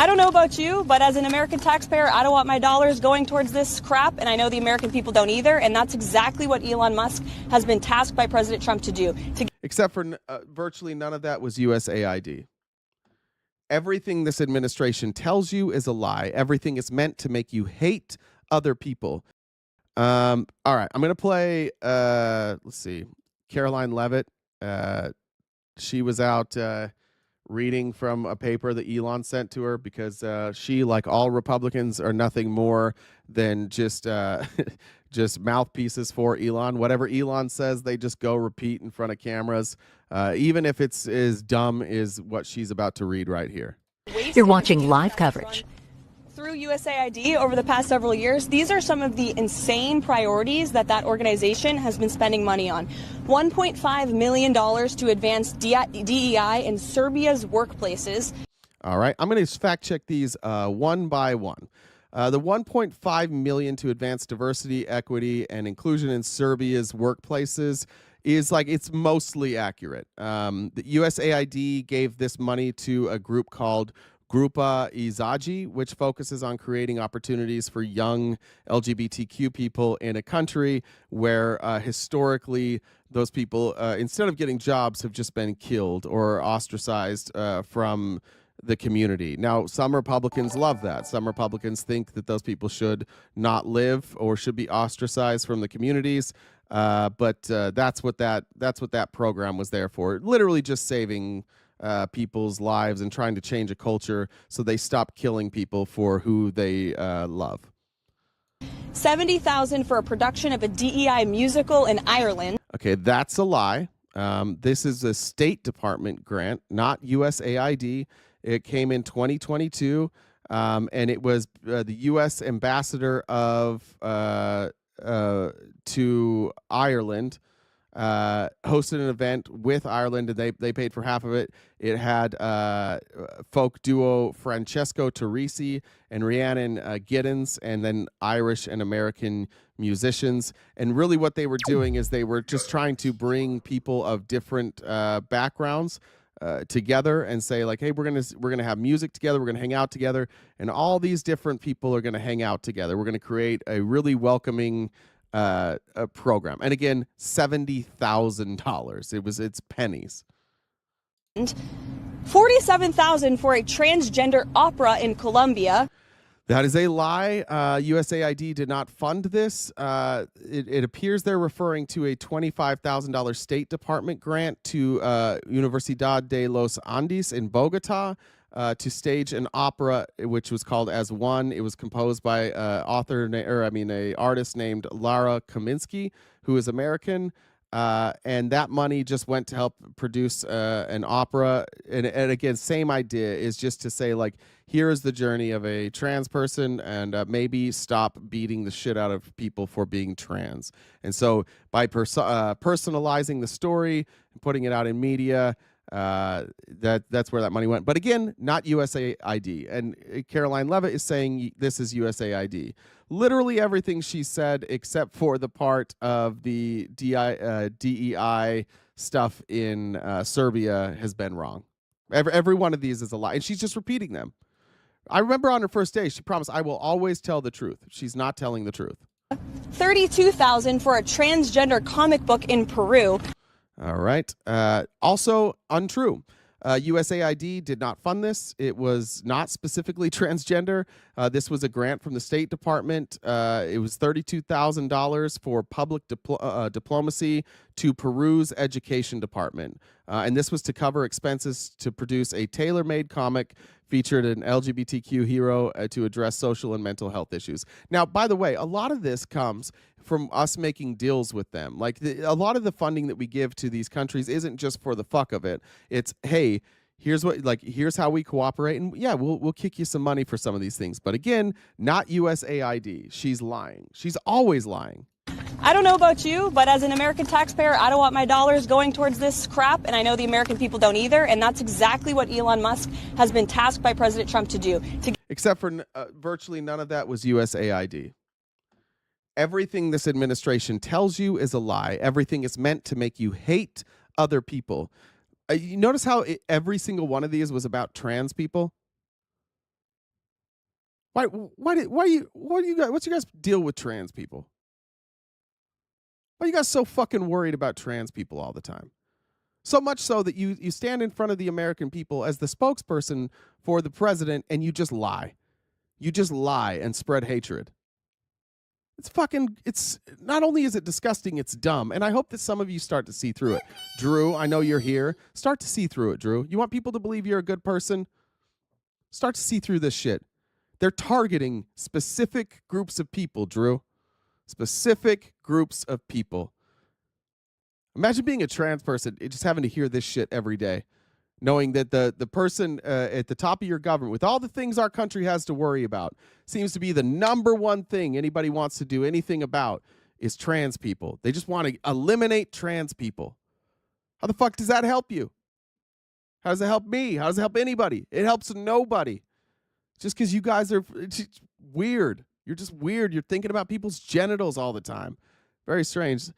I don't know about you, but as an American taxpayer, I don't want my dollars going towards this crap, and I know the American people don't either, and that's exactly what Elon Musk has been tasked by President Trump to do. Except for virtually none of that was USAID. Everything this administration tells you is a lie. Everything is meant to make you hate other people. All right, I'm going to play, let's see, Karoline Leavitt. She was out reading from a paper that Elon sent to her because she, like all Republicans, are nothing more than just just mouthpieces for Elon. Whatever Elon says, they just go repeat in front of cameras, even if it's as dumb as what she's about to read right here. You're watching live coverage. Through USAID over the past several years, these are some of the insane priorities that organization has been spending money on. $1.5 million to advance DEI in Serbia's workplaces. All right, I'm going to fact check these one by one. The $1.5 million to advance diversity, equity, and inclusion in Serbia's workplaces is it's mostly accurate. The USAID gave this money to a group called Grupa Izaji, which focuses on creating opportunities for young LGBTQ people in a country where historically those people, instead of getting jobs, have just been killed or ostracized from the community. Now, some Republicans love that. Some Republicans think that those people should not live or should be ostracized from the communities. But that's what that program was there for. Literally just saving people's lives and trying to change a culture so they stop killing people for who they love. $70,000 for a production of a DEI musical in Ireland. Okay, that's a lie. This is a State Department grant, not USAID. It came in 2022, and it was the U.S. ambassador to Ireland hosted an event with Ireland, and they paid for half of it. It had folk duo Francesco Teresi and Rhiannon Giddens, and then Irish and American musicians. And really what they were doing is they were just trying to bring people of different backgrounds together and say, like, hey, we're gonna have music together, we're gonna hang out together, and all these different people are gonna hang out together. We're gonna create a really welcoming a program. And again, $70,000. It's pennies. $47,000 for a transgender opera in Colombia. That is a lie. USAID did not fund this. It appears they're referring to a $25,000 State Department grant to Universidad de los Andes in Bogota to stage an opera, which was called As One. It was composed by a artist named Lara Kaminsky, who is American. And that money just went to help produce an opera. And again, same idea, is just to say, like, here is the journey of a trans person, and maybe stop beating the shit out of people for being trans. And so by personalizing the story and putting it out in media, that's where that money went. But again, not USAID. And Karoline Leavitt is saying this is USAID. Literally everything she said, except for the part of the DEI stuff in Serbia, has been wrong. Every one of these is a lie, and she's just repeating them. I remember on her first day, she promised, I will always tell the truth. She's not telling the truth. $32,000 for a transgender comic book in Peru. All right. Also untrue. USAID did not fund this. It was not specifically transgender. This was a grant from the State Department. It was $32,000 for public diplomacy to Peru's education department. And this was to cover expenses to produce a tailor-made comic featured an LGBTQ hero to address social and mental health issues. Now, by the way, a lot of this comes from us making deals with them. Like, a lot of the funding that we give to these countries isn't just for the fuck of it. It's, hey, here's how we cooperate, and yeah, we'll kick you some money for some of these things. But again, not USAID. She's lying. She's always lying. I don't know about you, but as an American taxpayer, I don't want my dollars going towards this crap, and I know the American people don't either, and that's exactly what Elon Musk has been tasked by President Trump to do. Except for virtually none of that was USAID. Everything this administration tells you is a lie. Everything is meant to make you hate other people. You notice how every single one of these was about trans people? What's your guys deal with trans people? Why are you guys so fucking worried about trans people all the time? So much so that you stand in front of the American people as the spokesperson for the president and you just lie. You just lie and spread hatred. It's not only is it disgusting, it's dumb. And I hope that some of you start to see through it. Drew, I know you're here. Start to see through it, Drew. You want people to believe you're a good person? Start to see through this shit. They're targeting specific groups of people, Drew. Specific groups of people. Imagine being a trans person and just having to hear this shit every day, knowing that the person at the top of your government, with all the things our country has to worry about, seems to be the number one thing anybody wants to do anything about is trans people. They just want to eliminate trans people. How the fuck does that help you? How does it help me? How does it help anybody? It helps nobody. Just because you guys are weird. You're just weird. You're thinking about people's genitals all the time. Very strange.